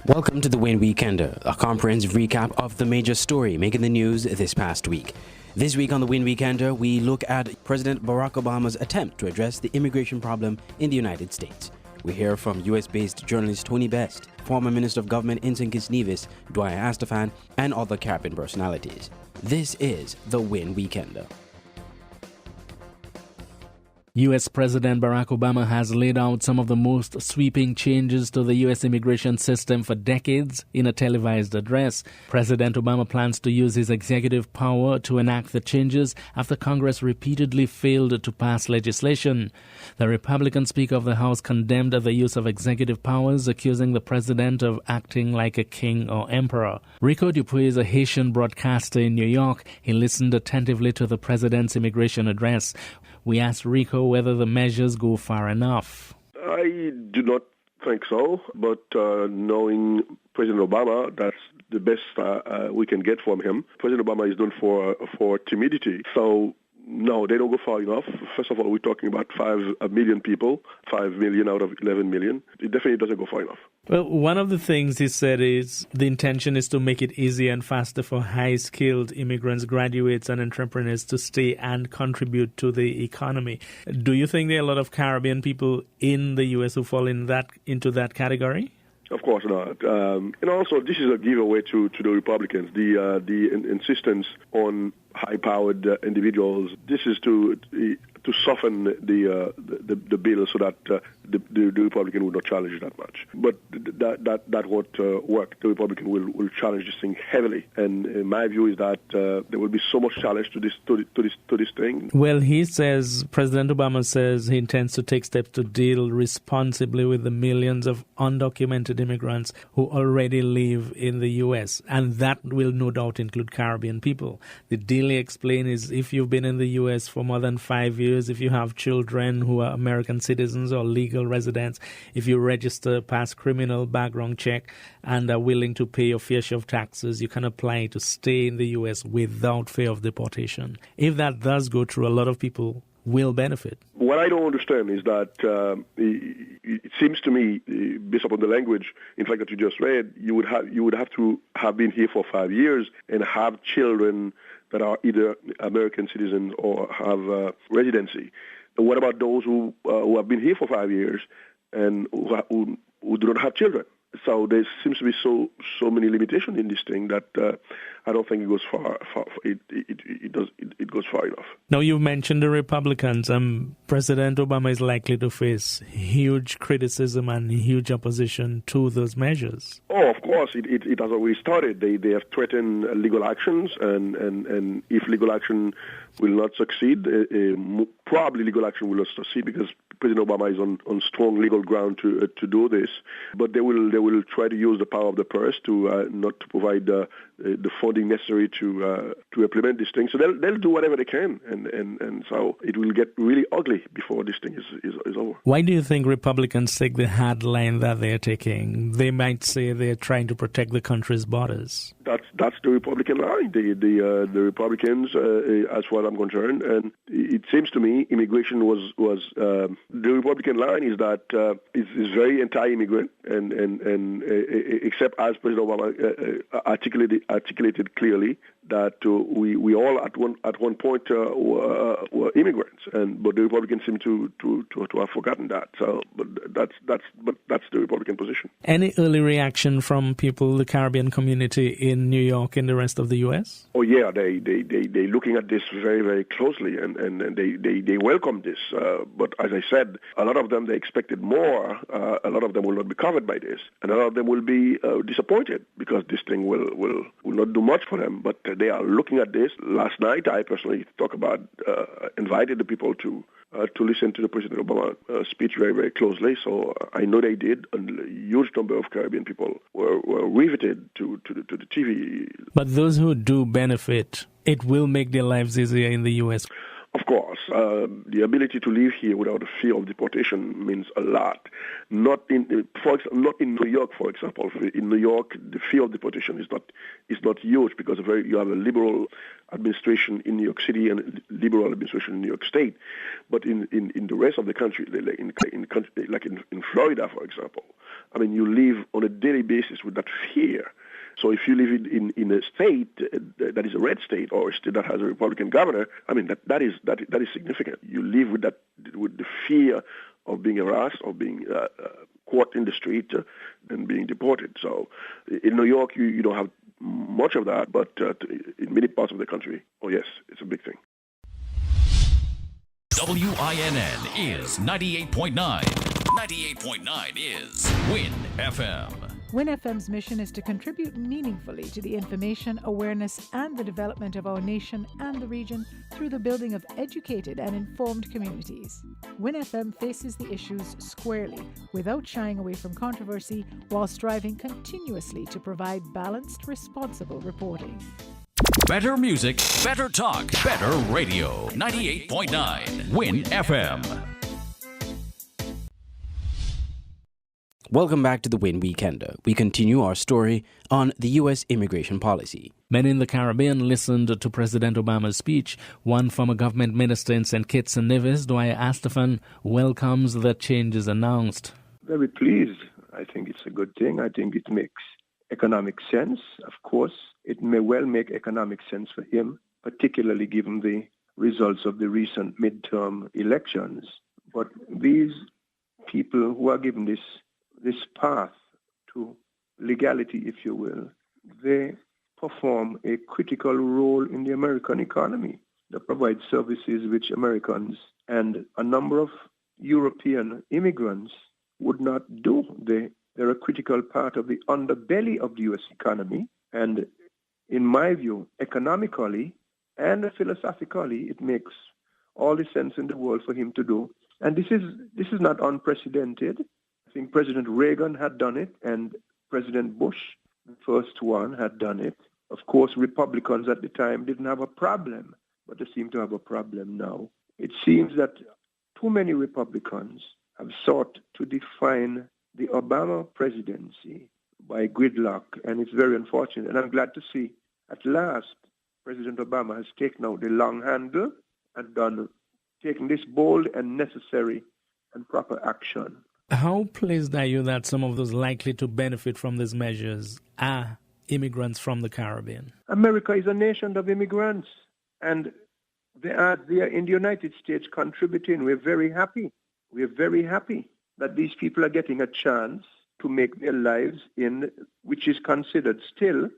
Welcome to the Winn Weekender, a comprehensive recap of the major story making the news this past week. This week on the Winn Weekender, we look at President Barack Obama's attempt to address the immigration problem in the United States. We hear from U.S.-based journalist Tony Best, former Minister of Government Ensign Nevis, Dwyer Astafan, and other Caribbean personalities. This is the Winn Weekender. U.S. President Barack Obama has laid out some of the most sweeping changes to the U.S. immigration system for decades in a televised address. President Obama plans to use his executive power to enact the changes after Congress repeatedly failed to pass legislation. The Republican Speaker of the House condemned the use of executive powers, accusing the president of acting like a king or emperor. Rico Dupuis is a Haitian broadcaster in New York. He listened attentively to the president's immigration address. We asked Rico whether the measures go far enough. I do not think so, but knowing President Obama, that's the best we can get from him. President Obama is known for timidity, so no, they don't go far enough. First of all, we're talking about 5 million people, 5 million out of 11 million. It definitely doesn't go far enough. Well, one of the things he said is the intention is to make it easier and faster for high-skilled immigrants, graduates, and entrepreneurs to stay and contribute to the economy. Do you think there are a lot of Caribbean people in the U.S. who fall into that category? Of course not. And also, this is a giveaway to the Republicans. The insistence on high-powered individuals. This is to soften the bill so that the Republican would not challenge it that much. But that won't work. The Republican will challenge this thing heavily. And my view is that there will be so much challenge to this thing. Well, President Obama says he intends to take steps to deal responsibly with the millions of undocumented immigrants who already live in the U.S. And that will no doubt include Caribbean people. The deal, he explained, is if you've been in the U.S. for more than 5 years, if you have children who are American citizens or legal residents, if you register, pass criminal background check, and are willing to pay your fair share of taxes, you can apply to stay in the U.S. without fear of deportation. If that does go through, a lot of people will benefit. What I don't understand is that it seems to me, based upon the language, in fact, that you just read, you would have to have been here for 5 years and have children that are either American citizens or have residency. And what about those who have been here for 5 years and who do not have children? So there seems to be so many limitations in this thing that I don't think it goes far. It goes far enough. Now, you mentioned the Republicans. President Obama is likely to face huge criticism and huge opposition to those measures. Oh, of course, it has already started. They have threatened legal actions, and if legal action will not succeed, probably legal action will not succeed because President Obama is on strong legal ground to do this. But they will try to use the power of the purse to not to provide the funding necessary to implement this thing. So they'll do whatever they can, and so it will get really ugly before this thing is over. Why do you think Republicans take the hard line that they're taking? They might say they're trying to protect the country's borders. That's the Republican line. The Republicans, as far as I'm concerned, and it seems to me, immigration was the Republican line is that is very anti-immigrant, and except as President Obama articulated clearly that we all at one point were immigrants, but the Republicans seem to have forgotten that. So, but that's the Republican position. Any early reaction from people, the Caribbean community in New York and the rest of the U.S.? Oh yeah, they looking at this very, very closely, and they welcome this. But as I said, a lot of them they expected more. A lot of them will not be covered by this, and a lot of them will be disappointed because this thing will not do much for them. But they are looking at this. Last night, I personally invited the people to listen to the President Obama speech very, very closely. So I know they did. A huge number of Caribbean people were riveted to the TV. But those who do benefit, it will make their lives easier in the U.S. Of course, the ability to live here without a fear of deportation means a lot. Not in New York, for example. In New York, the fear of deportation is not huge because you have a liberal administration in New York City and liberal administration in New York State. But in the rest of the country, like in Florida, for example, I mean, you live on a daily basis with that fear. So if you live in a state that is a red state or a state that has a Republican governor, I mean that is significant. You live with the fear of being harassed or being caught in the street and being deported. So in New York you don't have much of that, but in many parts of the country, oh yes, it's a big thing. WINN is 98.9. 98.9 is Winn FM. Winn FM's mission is to contribute meaningfully to the information, awareness, and the development of our nation and the region through the building of educated and informed communities. Winn FM faces the issues squarely, without shying away from controversy, while striving continuously to provide balanced, responsible reporting. Better music, better talk, better radio. 98.9 Winn FM. Welcome back to the Winn Weekender. We continue our story on the U.S. immigration policy. Many in the Caribbean listened to President Obama's speech. One former government minister in St. Kitts and Nevis, Dwyer Astafan, welcomes the changes announced. Very pleased. I think it's a good thing. I think it makes economic sense. Of course, it may well make economic sense for him, particularly given the results of the recent midterm elections. But these people who are given this path to legality, if you will, they perform a critical role in the American economy. They provide services which Americans and a number of European immigrants would not do. They're a critical part of the underbelly of the U.S. economy. And in my view, economically and philosophically, it makes all the sense in the world for him to do. And this is not unprecedented. I think President Reagan had done it, and President Bush, the first one, had done it. Of course, Republicans at the time didn't have a problem, but they seem to have a problem now. It seems that too many Republicans have sought to define the Obama presidency by gridlock, and it's very unfortunate. And I'm glad to see, at last, President Obama has taken out the long handle and taken this bold and necessary and proper action. How pleased are you that some of those likely to benefit from these measures are immigrants from the Caribbean? America is a nation of immigrants, and they are there in the United States contributing. We're very happy. We're very happy that these people are getting a chance to make their lives in, which is considered still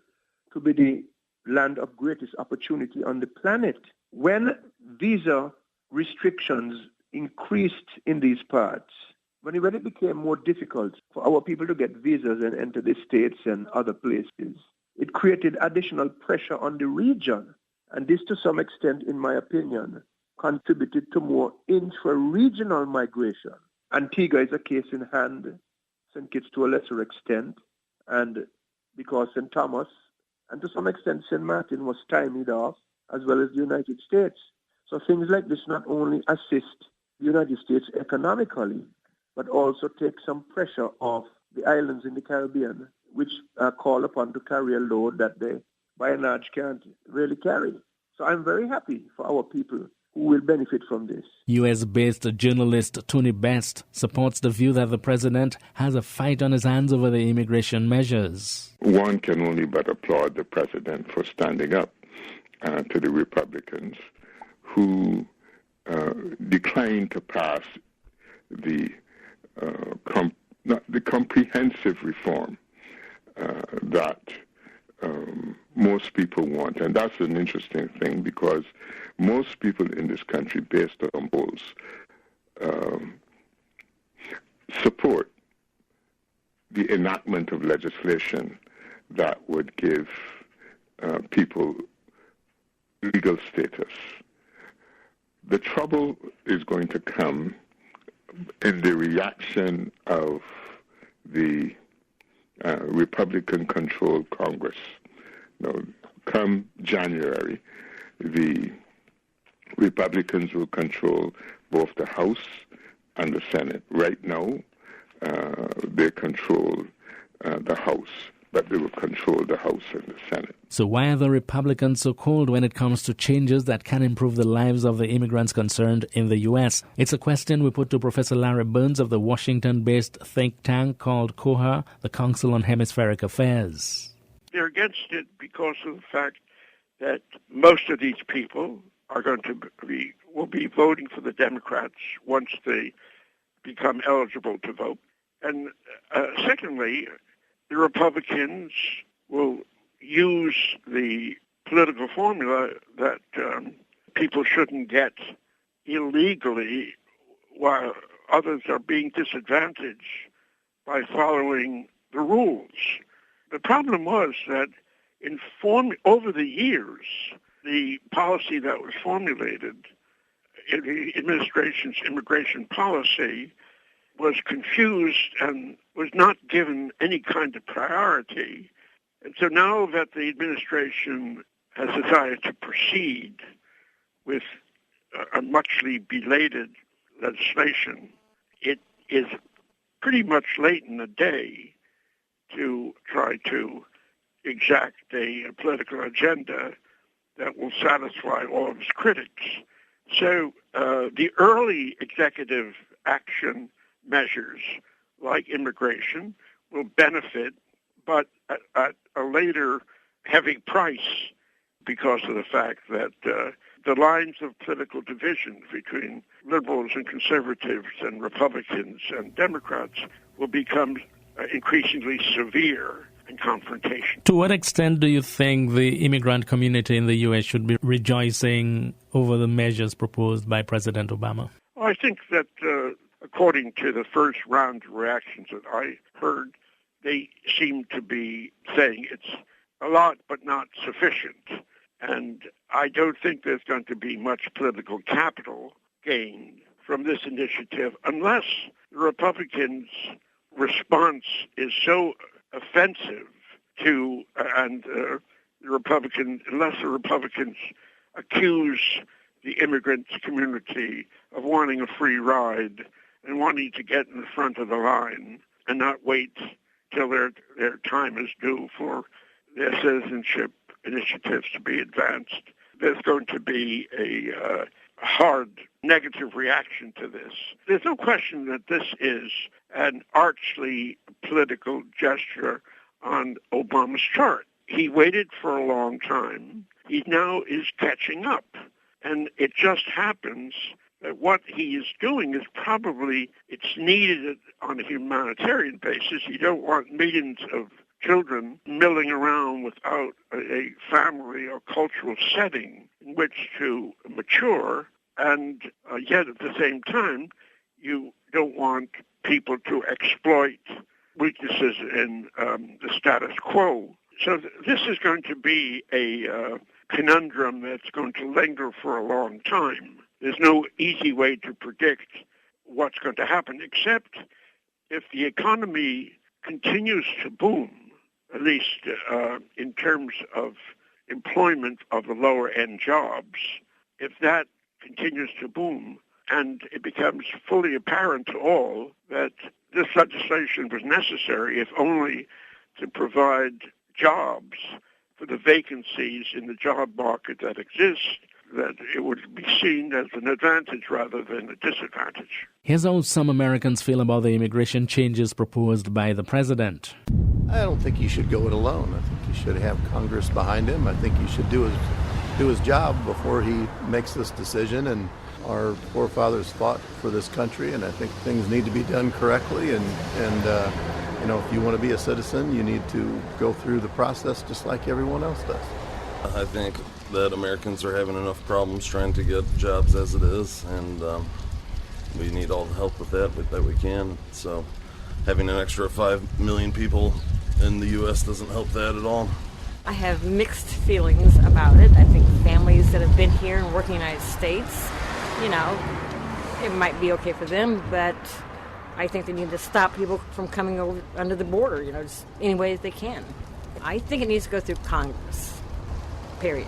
to be the land of greatest opportunity on the planet. When visa restrictions increased in these parts, when it became more difficult for our people to get visas and enter the States and other places, it created additional pressure on the region. And this, to some extent, in my opinion, contributed to more intra-regional migration. Antigua is a case in hand, St. Kitts to a lesser extent, and because St. Thomas and to some extent St. Martin was stymied off, as well as the United States. So things like this not only assist the United States economically, but also take some pressure off the islands in the Caribbean, which are called upon to carry a load that they, by and large, can't really carry. So I'm very happy for our people who will benefit from this. U.S.-based journalist Tony Best supports the view that the president has a fight on his hands over the immigration measures. One can only but applaud the president for standing up to the Republicans who declined to pass the comprehensive reform that most people want. And that's an interesting thing because most people in this country, based on polls, support the enactment of legislation that would give people legal status. The trouble is going to come in the reaction of the Republican-controlled Congress. Now, come January, the Republicans will control both the House and the Senate. Right now, they control the House, but they will control the House and the Senate. So why are the Republicans so cold when it comes to changes that can improve the lives of the immigrants concerned in the U.S.? It's a question we put to Professor Larry Burns of the Washington-based think tank called COHA, the Council on Hemispheric Affairs. They're against it because of the fact that most of these people are going to will be voting for the Democrats once they become eligible to vote. And secondly, the Republicans will use the political formula that people shouldn't get illegally while others are being disadvantaged by following the rules. The problem was that over the years, the policy that was formulated in the administration's immigration policy was confused and was not given any kind of priority. And so now that the administration has decided to proceed with a muchly belated legislation, it is pretty much late in the day to try to exact a political agenda that will satisfy all of its critics. So the early executive action measures like immigration will benefit, but at a later heavy price because of the fact that the lines of political division between liberals and conservatives and Republicans and Democrats will become increasingly severe and confrontation. To what extent do you think the immigrant community in the U.S. should be rejoicing over the measures proposed by President Obama? Well, I think that according to the first round of reactions that I heard, they seem to be saying it's a lot but not sufficient. And I don't think there's going to be much political capital gained from this initiative unless the Republicans' response is so offensive to, unless the Republicans accuse the immigrant community of wanting a free ride and wanting to get in the front of the line and not wait till their time is due for their citizenship initiatives to be advanced. There's going to be a hard negative reaction to this. There's no question that this is an archly political gesture on Obama's part. He waited for a long time. He now is catching up. And it just happens that what he is doing is probably, it's needed on a humanitarian basis. You don't want millions of children milling around without a family or cultural setting in which to mature. And yet at the same time, you don't want people to exploit weaknesses in the status quo. So this is going to be a conundrum that's going to linger for a long time. There's no easy way to predict what's going to happen, except if the economy continues to boom, at least in terms of employment of the lower-end jobs. If that continues to boom and it becomes fully apparent to all that this legislation was necessary if only to provide jobs for the vacancies in the job market that exist, that it would be seen as an advantage rather than a disadvantage. Here's how some Americans feel about the immigration changes proposed by the president. I don't think he should go it alone. I think he should have Congress behind him. I think he should do his job before he makes this decision. And our forefathers fought for this country, and I think things need to be done correctly. And if you want to be a citizen, you need to go through the process just like everyone else does. I think that Americans are having enough problems trying to get jobs as it is, and we need all the help with that we can. So having an extra 5 million people in the U.S. doesn't help that at all. I have mixed feelings about it. I think families that have been here and working in the United States, it might be okay for them, but I think they need to stop people from coming over under the border, just any way that they can. I think it needs to go through Congress, period.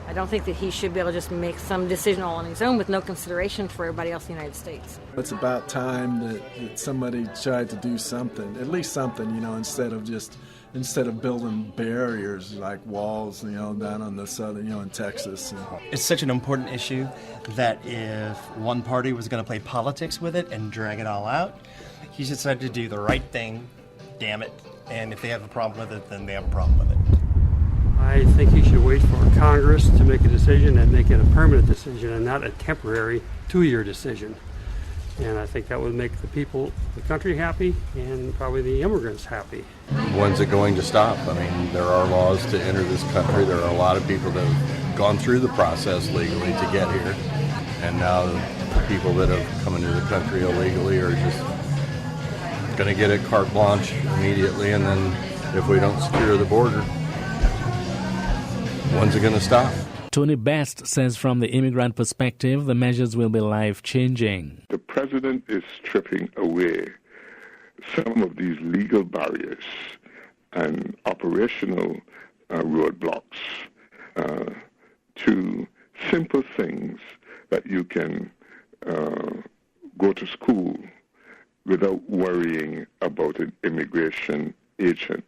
I don't think that he should be able to just make some decision all on his own with no consideration for everybody else in the United States. It's about time that somebody tried to do something, at least something, instead of building barriers like walls, down on the southern, in Texas. It's such an important issue that if one party was going to play politics with it and drag it all out, he should decide to do the right thing, damn it. And if they have a problem with it, then they have a problem with it. I think he should wait for Congress to make a decision and make it a permanent decision and not a temporary 2-year decision. And I think that would make the people, the country happy and probably the immigrants happy. When's it going to stop? I mean, there are laws to enter this country. There are a lot of people that have gone through the process legally to get here. And now the people that have come into the country illegally are just going to get a carte blanche immediately. And then if we don't secure the border, when's it going to stop? Tony Best says from the immigrant perspective, the measures will be life-changing. The president is stripping away some of these legal barriers and operational roadblocks to simple things that you can go to school without worrying about an immigration agent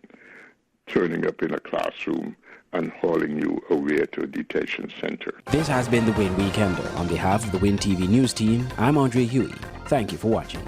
turning up in a classroom and hauling you away to a detention center. This has been the Winn Weekender. On behalf of the Winn TV News team, I'm Andre Huey. Thank you for watching.